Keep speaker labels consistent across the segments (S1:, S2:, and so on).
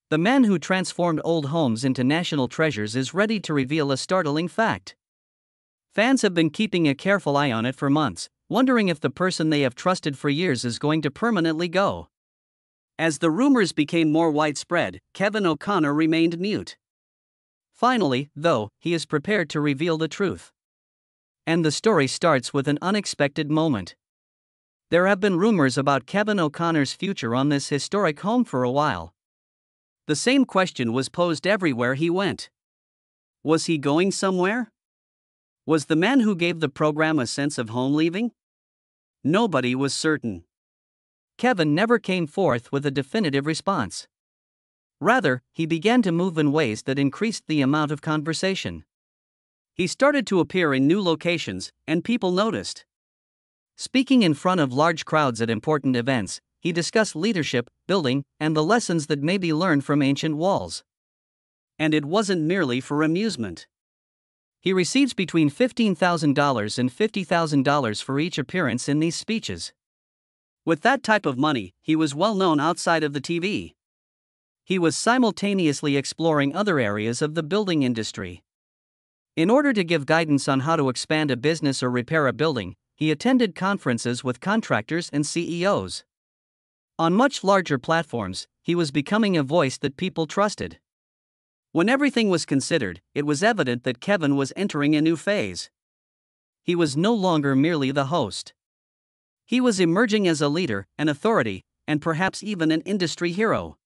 S1: The man who transformed old homes into national treasures is ready to reveal a startling fact. Fans have been keeping a careful eye on it for months, wondering if the person they have trusted for years is going to permanently go. As the rumors became more widespread, Kevin O'Connor remained mute. Finally, though, he is prepared to reveal the truth. And the story starts with an unexpected moment. There have been rumors about Kevin O'Connor's future on this historic home for a while. The same question was posed everywhere he went. Was he going somewhere? Was the man who gave the program a sense of home leaving? Nobody was certain. Kevin never came forth with a definitive response. Rather, he began to move in ways that increased the amount of conversation. He started to appear in new locations, and people noticed. Speaking in front of large crowds at important events, he discussed leadership, building, and the lessons that may be learned from ancient walls. And it wasn't merely for amusement. He receives between $15,000 and $50,000 for each appearance in these speeches. With that type of money, he was well known outside of the TV. He was simultaneously exploring other areas of the building industry. In order to give guidance on how to expand a business or repair a building, he attended conferences with contractors and CEOs. On much larger platforms, he was becoming a voice that people trusted. When everything was considered, it was evident that Kevin was entering a new phase. He was no longer merely the host. He was emerging as a leader, an authority, and perhaps even an industry hero.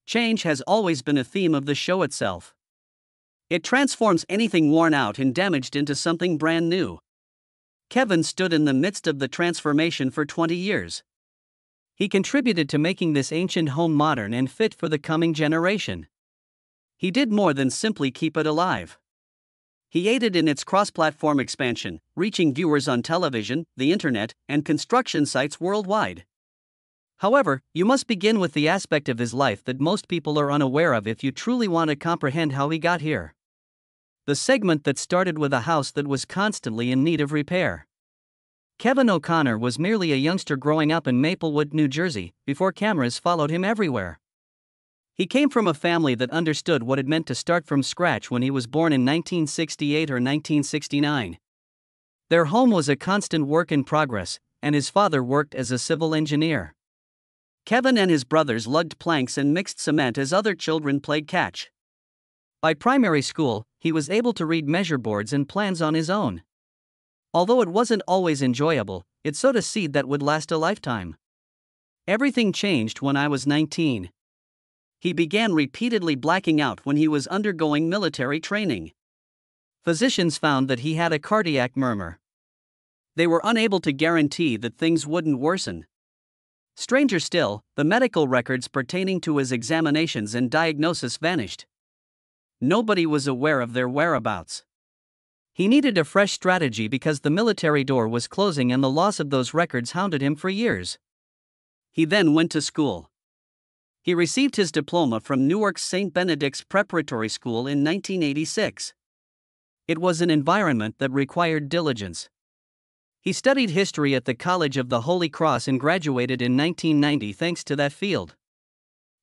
S1: Change has always been a theme of the show itself. It transforms anything worn out and damaged into something brand new. Kevin stood in the midst of the transformation for 20 years. He contributed to making this ancient home modern and fit for the coming generation. He did more than simply keep it alive. He aided in its cross-platform expansion, reaching viewers on television, the internet, and construction sites worldwide. However, you must begin with the aspect of his life that most people are unaware of if you truly want to comprehend how he got here. The segment that started with a house that was constantly in need of repair. Kevin O'Connor was merely a youngster growing up in Maplewood, New Jersey, before cameras followed him everywhere. He came from a family that understood what it meant to start from scratch when he was born in 1968 or 1969. Their home was a constant work in progress, and his father worked as a civil engineer. Kevin and his brothers lugged planks and mixed cement as other children played catch. By primary school, he was able to read measure boards and plans on his own. Although it wasn't always enjoyable, it sowed a seed that would last a lifetime. Everything changed when I was 19. He began repeatedly blacking out when he was undergoing military training. Physicians found that he had a cardiac murmur. They were unable to guarantee that things wouldn't worsen. Stranger still, the medical records pertaining to his examinations and diagnosis vanished. Nobody was aware of their whereabouts. He needed a fresh strategy because the military door was closing and the loss of those records hounded him for years. He then went to school. He received his diploma from Newark's St. Benedict's Preparatory School in 1986. It was an environment that required diligence. He studied history at the College of the Holy Cross and graduated in 1990 thanks to that field.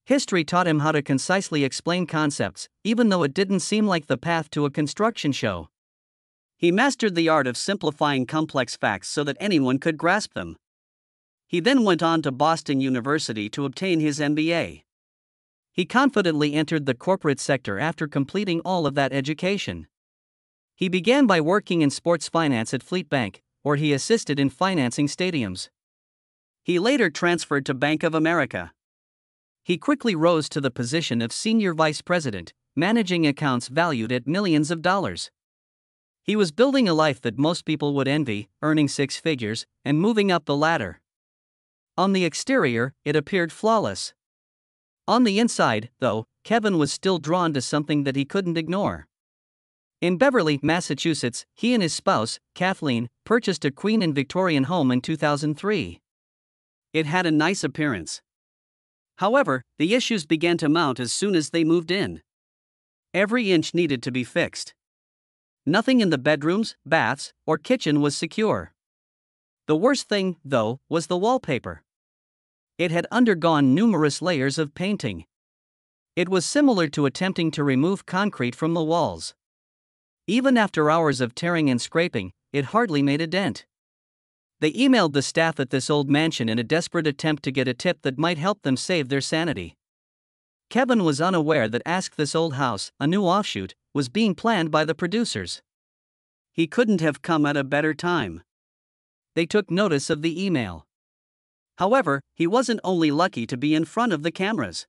S1: History taught him how to concisely explain concepts, even though it didn't seem like the path to a construction show. He mastered the art of simplifying complex facts so that anyone could grasp them. He then went on to Boston University to obtain his MBA. He confidently entered the corporate sector after completing all of that education. He began by working in sports finance at Fleet Bank, where he assisted in financing stadiums. He later transferred to Bank of America. He quickly rose to the position of senior vice president, managing accounts valued at millions of dollars. He was building a life that most people would envy, earning six figures, and moving up the ladder. On the exterior, it appeared flawless. On the inside, though, Kevin was still drawn to something that he couldn't ignore. In Beverly, Massachusetts, he and his spouse, Kathleen, purchased a Queen and Victorian home in 2003. It had a nice appearance. However, the issues began to mount as soon as they moved in. Every inch needed to be fixed. Nothing in the bedrooms, baths, or kitchen was secure. The worst thing, though, was the wallpaper. It had undergone numerous layers of painting. It was similar to attempting to remove concrete from the walls. Even after hours of tearing and scraping, it hardly made a dent. They emailed the staff at this old mansion in a desperate attempt to get a tip that might help them save their sanity. Kevin was unaware that Ask This Old House, a new offshoot, was being planned by the producers. He couldn't have come at a better time. They took notice of the email. However, he wasn't only lucky to be in front of the cameras.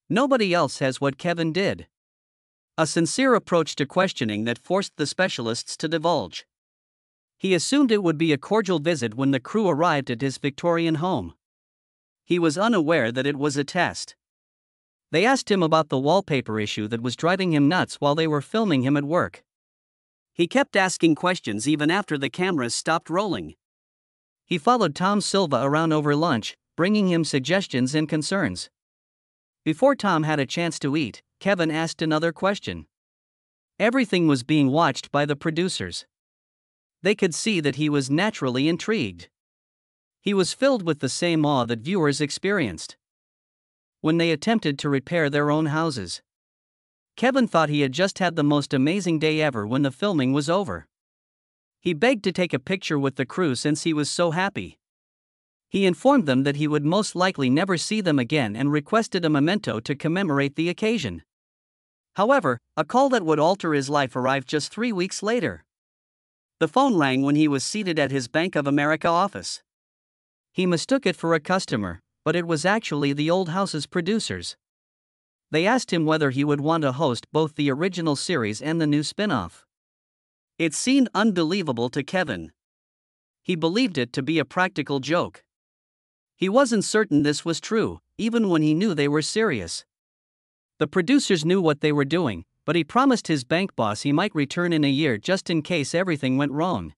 S1: Nobody else has what Kevin did. A sincere approach to questioning that forced the specialists to divulge. He assumed it would be a cordial visit when the crew arrived at his Victorian home. He was unaware that it was a test. They asked him about the wallpaper issue that was driving him nuts while they were filming him at work. He kept asking questions even after the cameras stopped rolling. He followed Tom Silva around over lunch, bringing him suggestions and concerns. Before Tom had a chance to eat, Kevin asked another question. Everything was being watched by the producers. They could see that he was naturally intrigued. He was filled with the same awe that viewers experienced when they attempted to repair their own houses. Kevin thought he had just had the most amazing day ever when the filming was over. He begged to take a picture with the crew since he was so happy. He informed them that he would most likely never see them again and requested a memento to commemorate the occasion. However, a call that would alter his life arrived just 3 weeks later. The phone rang when he was seated at his Bank of America office. He mistook it for a customer, but it was actually the old house's producers. They asked him whether he would want to host both the original series and the new spin-off. It seemed unbelievable to Kevin. He believed it to be a practical joke. He wasn't certain this was true, even when he knew they were serious. The producers knew what they were doing, but he promised his bank boss he might return in a year just in case everything went wrong.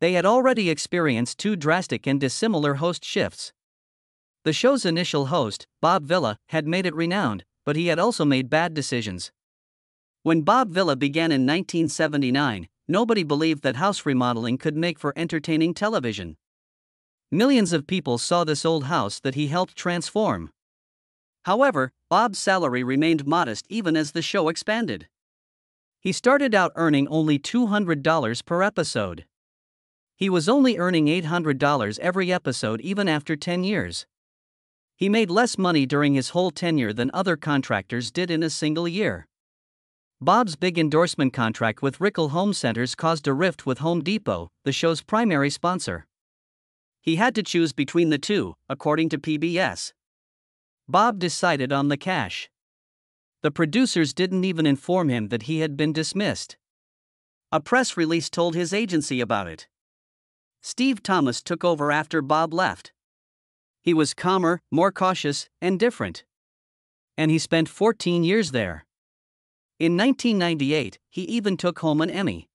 S1: They had already experienced 2 drastic and dissimilar host shifts. The show's initial host, Bob Villa, had made it renowned, but he had also made bad decisions. When Bob Villa began in 1979, nobody believed that house remodeling could make for entertaining television. Millions of people saw this old house that he helped transform. However, Bob's salary remained modest even as the show expanded. He started out earning only $200 per episode. He was only earning $800 every episode even after 10 years. He made less money during his whole tenure than other contractors did in a single year. Bob's big endorsement contract with Rickle Home Centers caused a rift with Home Depot, the show's primary sponsor. He had to choose between the two, according to PBS. Bob decided on the cash. The producers didn't even inform him that he had been dismissed. A press release told his agency about it. Steve Thomas took over after Bob left. He was calmer, more cautious, and different. And he spent 14 years there. In 1998, he even took home an Emmy.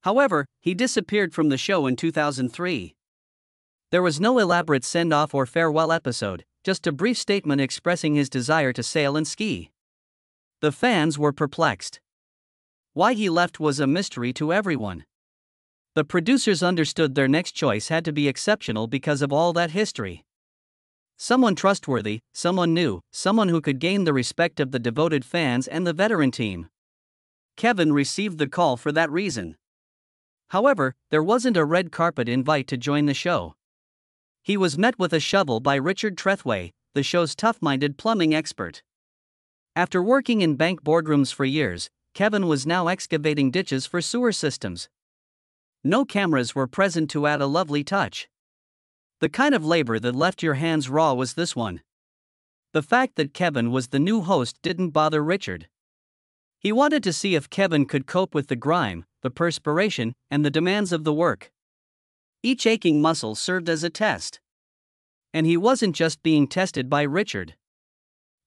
S1: However, he disappeared from the show in 2003. There was no elaborate send-off or farewell episode, just a brief statement expressing his desire to sail and ski. The fans were perplexed. Why he left was a mystery to everyone. The producers understood their next choice had to be exceptional because of all that history. Someone trustworthy, someone new, someone who could gain the respect of the devoted fans and the veteran team. Kevin received the call for that reason. However, there wasn't a red carpet invite to join the show. He was met with a shovel by Richard Trethway, the show's tough-minded plumbing expert. After working in bank boardrooms for years, Kevin was now excavating ditches for sewer systems. No cameras were present to add a lovely touch. The kind of labor that left your hands raw was this one. The fact that Kevin was the new host didn't bother Richard. He wanted to see if Kevin could cope with the grime, the perspiration, and the demands of the work. Each aching muscle served as a test. And he wasn't just being tested by Richard.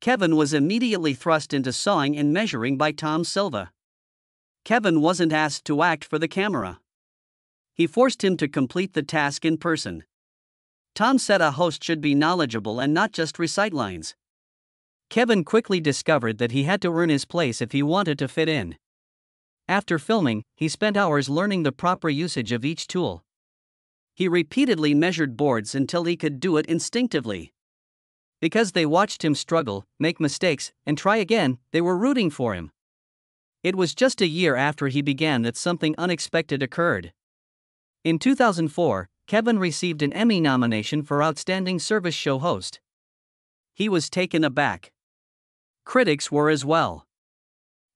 S1: Kevin was immediately thrust into sawing and measuring by Tom Silva. Kevin wasn't asked to act for the camera. He forced him to complete the task in person. Tom said a host should be knowledgeable and not just recite lines. Kevin quickly discovered that he had to earn his place if he wanted to fit in. After filming, he spent hours learning the proper usage of each tool. He repeatedly measured boards until he could do it instinctively. Because they watched him struggle, make mistakes, and try again, they were rooting for him. It was just a year after he began that something unexpected occurred. In 2004, Kevin received an Emmy nomination for Outstanding Service Show Host. He was taken aback. Critics were as well.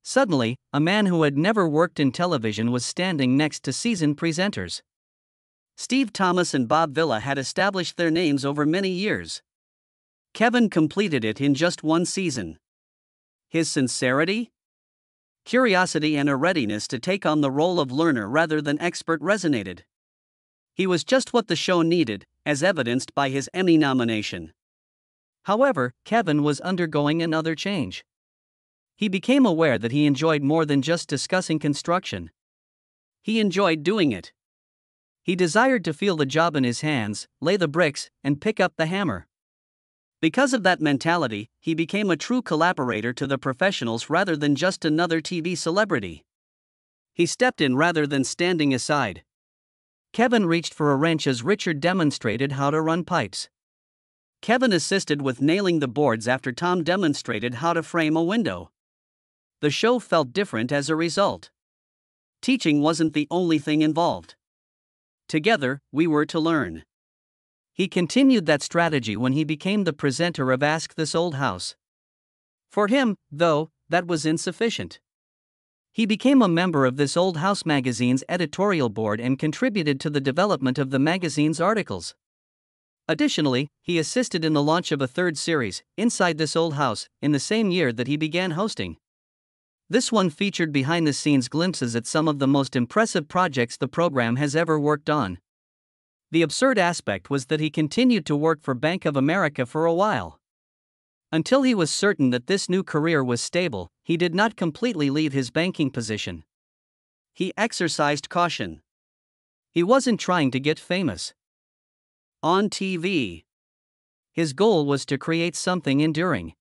S1: Suddenly, a man who had never worked in television was standing next to seasoned presenters. Steve Thomas and Bob Vila had established their names over many years. Kevin completed it in just one season. His sincerity, curiosity, and a readiness to take on the role of learner rather than expert resonated. He was just what the show needed, as evidenced by his Emmy nomination. However, Kevin was undergoing another change. He became aware that he enjoyed more than just discussing construction. He enjoyed doing it. He desired to feel the job in his hands, lay the bricks, and pick up the hammer. Because of that mentality, he became a true collaborator to the professionals rather than just another TV celebrity. He stepped in rather than standing aside. Kevin reached for a wrench as Richard demonstrated how to run pipes. Kevin assisted with nailing the boards after Tom demonstrated how to frame a window. The show felt different as a result. Teaching wasn't the only thing involved. Together, we were to learn. He continued that strategy when he became the presenter of Ask This Old House. For him, though, that was insufficient. He became a member of This Old House magazine's editorial board and contributed to the development of the magazine's articles. Additionally, he assisted in the launch of a third series, Inside This Old House, in the same year that he began hosting. This one featured behind-the-scenes glimpses at some of the most impressive projects the program has ever worked on. The absurd aspect was that he continued to work for Bank of America for a while. Until he was certain that this new career was stable, he did not completely leave his banking position. He exercised caution. He wasn't trying to get famous on TV. His goal was to create something enduring.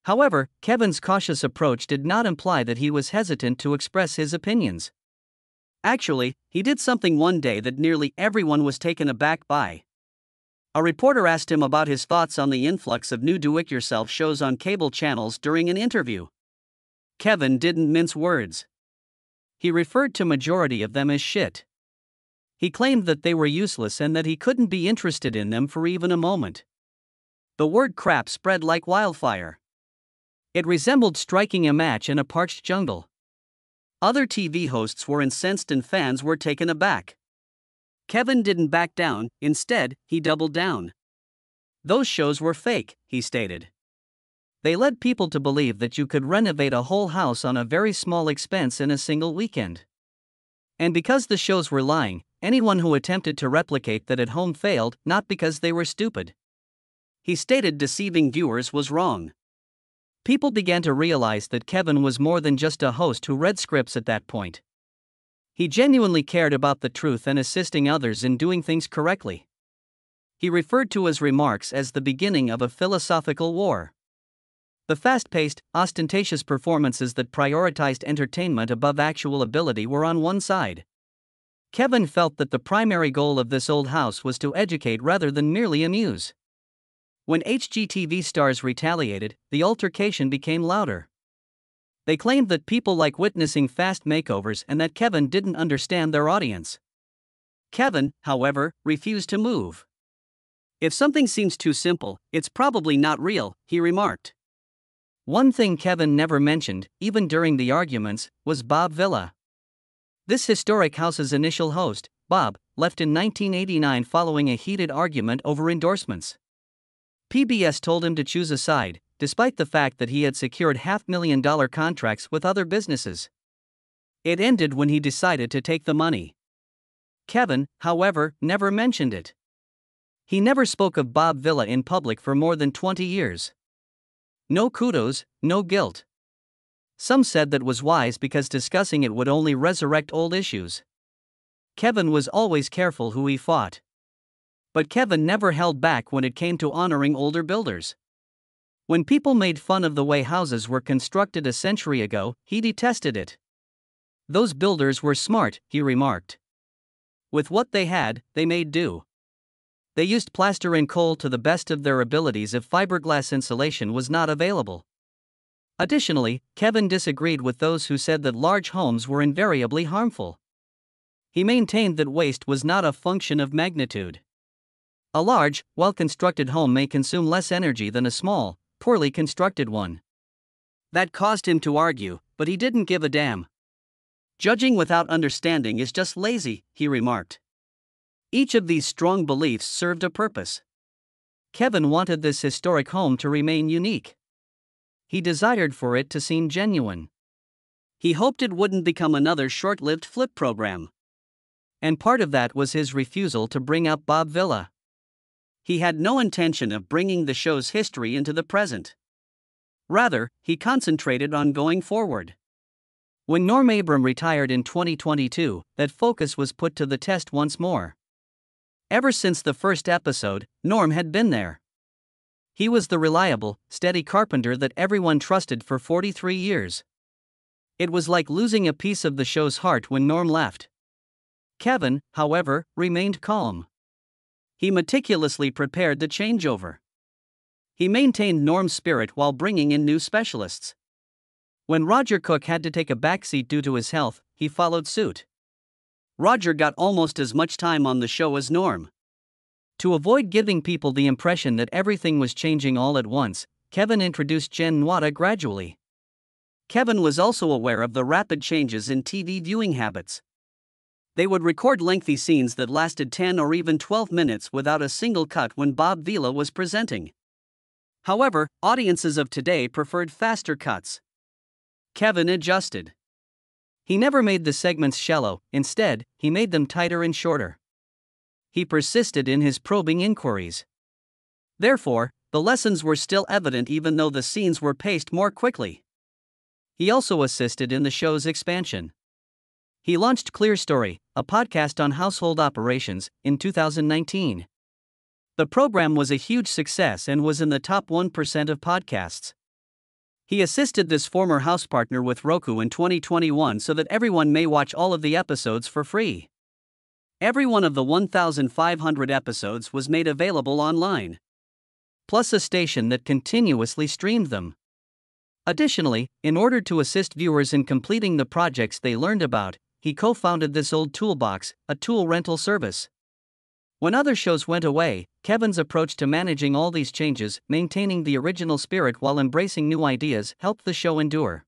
S1: However, Kevin's cautious approach did not imply that he was hesitant to express his opinions. Actually, he did something one day that nearly everyone was taken aback by. A reporter asked him about his thoughts on the influx of new do-it-yourself shows on cable channels during an interview. Kevin didn't mince words. He referred to majority of them as shit. He claimed that they were useless and that he couldn't be interested in them for even a moment. The word crap spread like wildfire. It resembled striking a match in a parched jungle. Other TV hosts were incensed and fans were taken aback. Kevin didn't back down, instead, he doubled down. Those shows were fake, he stated. They led people to believe that you could renovate a whole house on a very small expense in a single weekend. And because the shows were lying, anyone who attempted to replicate that at home failed, not because they were stupid. He stated deceiving viewers was wrong. People began to realize that Kevin was more than just a host who read scripts at that point. He genuinely cared about the truth and assisting others in doing things correctly. He referred to his remarks as the beginning of a philosophical war. The fast-paced, ostentatious performances that prioritized entertainment above actual ability were on one side. Kevin felt that the primary goal of This Old House was to educate rather than merely amuse. When HGTV stars retaliated, the altercation became louder. They claimed that people like witnessing fast makeovers and that Kevin didn't understand their audience. Kevin, however, refused to move. If something seems too simple, it's probably not real, he remarked. One thing Kevin never mentioned, even during the arguments, was Bob Vila. This historic house's initial host, Bob, left in 1989 following a heated argument over endorsements. PBS told him to choose a side, despite the fact that he had secured $500,000 contracts with other businesses. It ended when he decided to take the money. Kevin, however, never mentioned it. He never spoke of Bob Vila in public for more than 20 years. No kudos, no guilt. Some said that was wise because discussing it would only resurrect old issues. Kevin was always careful who he fought. But Kevin never held back when it came to honoring older builders. When people made fun of the way houses were constructed a century ago, he detested it. Those builders were smart, he remarked. With what they had, they made do. They used plaster and coal to the best of their abilities if fiberglass insulation was not available. Additionally, Kevin disagreed with those who said that large homes were invariably harmful. He maintained that waste was not a function of magnitude. A large, well-constructed home may consume less energy than a small, poorly constructed one. That caused him to argue, but he didn't give a damn. Judging without understanding is just lazy, he remarked. Each of these strong beliefs served a purpose. Kevin wanted this historic home to remain unique. He desired for it to seem genuine. He hoped it wouldn't become another short-lived flip program. And part of that was his refusal to bring up Bob Vila. He had no intention of bringing the show's history into the present. Rather, he concentrated on going forward. When Norm Abram retired in 2022, that focus was put to the test once more. Ever since the first episode, Norm had been there. He was the reliable, steady carpenter that everyone trusted for 43 years. It was like losing a piece of the show's heart when Norm left. Kevin, however, remained calm. He meticulously prepared the changeover. He maintained Norm's spirit while bringing in new specialists. When Roger Cook had to take a backseat due to his health, he followed suit. Roger got almost as much time on the show as Norm. To avoid giving people the impression that everything was changing all at once, Kevin introduced Jen Nwada gradually. Kevin was also aware of the rapid changes in TV viewing habits. They would record lengthy scenes that lasted 10 or even 12 minutes without a single cut when Bob Vila was presenting. However, audiences of today preferred faster cuts. Kevin adjusted. He never made the segments shallow, instead, he made them tighter and shorter. He persisted in his probing inquiries. Therefore, the lessons were still evident even though the scenes were paced more quickly. He also assisted in the show's expansion. He launched Clear Story, a podcast on household operations, in 2019. The program was a huge success and was in the top 1% of podcasts. He assisted this former house partner with Roku in 2021 so that everyone may watch all of the episodes for free. Every one of the 1,500 episodes was made available online, plus a station that continuously streamed them. Additionally, in order to assist viewers in completing the projects they learned about, he co-founded This Old Toolbox, a tool rental service. When other shows went away, Kevin's approach to managing all these changes, maintaining the original spirit while embracing new ideas, helped the show endure.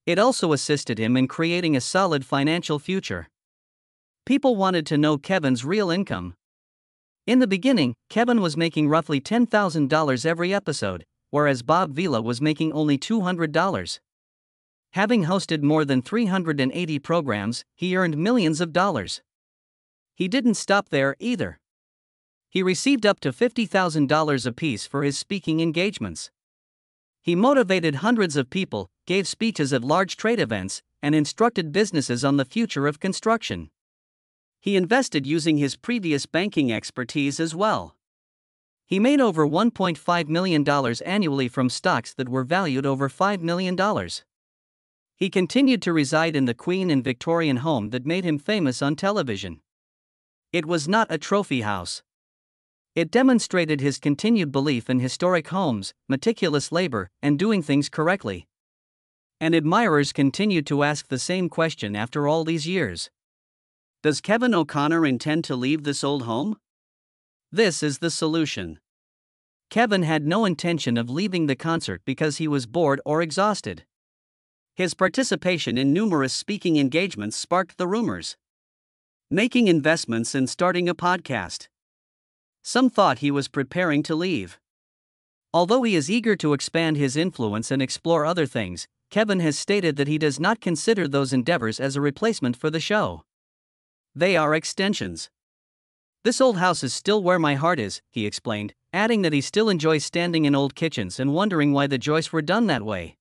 S1: It also assisted him in creating a solid financial future. People wanted to know Kevin's real income. In the beginning, Kevin was making roughly $10,000 every episode, whereas Bob Vila was making only $200. Having hosted more than 380 programs, he earned millions of dollars. He didn't stop there either. He received up to $50,000 apiece for his speaking engagements. He motivated hundreds of people, gave speeches at large trade events, and instructed businesses on the future of construction. He invested using his previous banking expertise as well. He made over $1.5 million annually from stocks that were valued over $5 million. He continued to reside in the Queen and Victorian home that made him famous on television. It was not a trophy house. It demonstrated his continued belief in historic homes, meticulous labor, and doing things correctly. And admirers continued to ask the same question after all these years. Does Kevin O'Connor intend to leave this old home? This is the solution. Kevin had no intention of leaving the concert because he was bored or exhausted. His participation in numerous speaking engagements sparked the rumors. Making investments and starting a podcast. Some thought he was preparing to leave. Although he is eager to expand his influence and explore other things, Kevin has stated that he does not consider those endeavors as a replacement for the show. They are extensions. This old house is still where my heart is, he explained, adding that he still enjoys standing in old kitchens and wondering why the joists were done that way.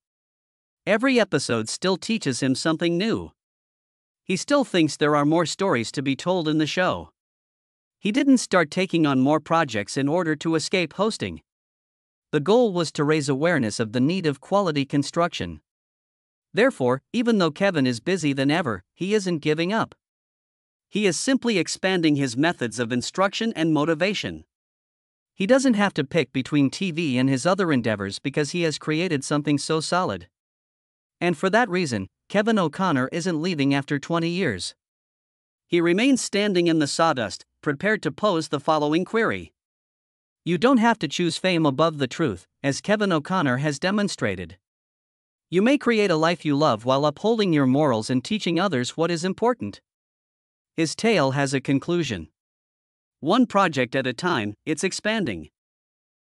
S1: Every episode still teaches him something new. He still thinks there are more stories to be told in the show. He didn't start taking on more projects in order to escape hosting. The goal was to raise awareness of the need of quality construction. Therefore, even though Kevin is busier than ever, he isn't giving up. He is simply expanding his methods of instruction and motivation. He doesn't have to pick between TV and his other endeavors because he has created something so solid. And for that reason, Kevin O'Connor isn't leaving after 20 years. He remains standing in the sawdust, prepared to pose the following query. You don't have to choose fame above the truth, as Kevin O'Connor has demonstrated. You may create a life you love while upholding your morals and teaching others what is important. His tale has a conclusion. One project at a time, it's expanding.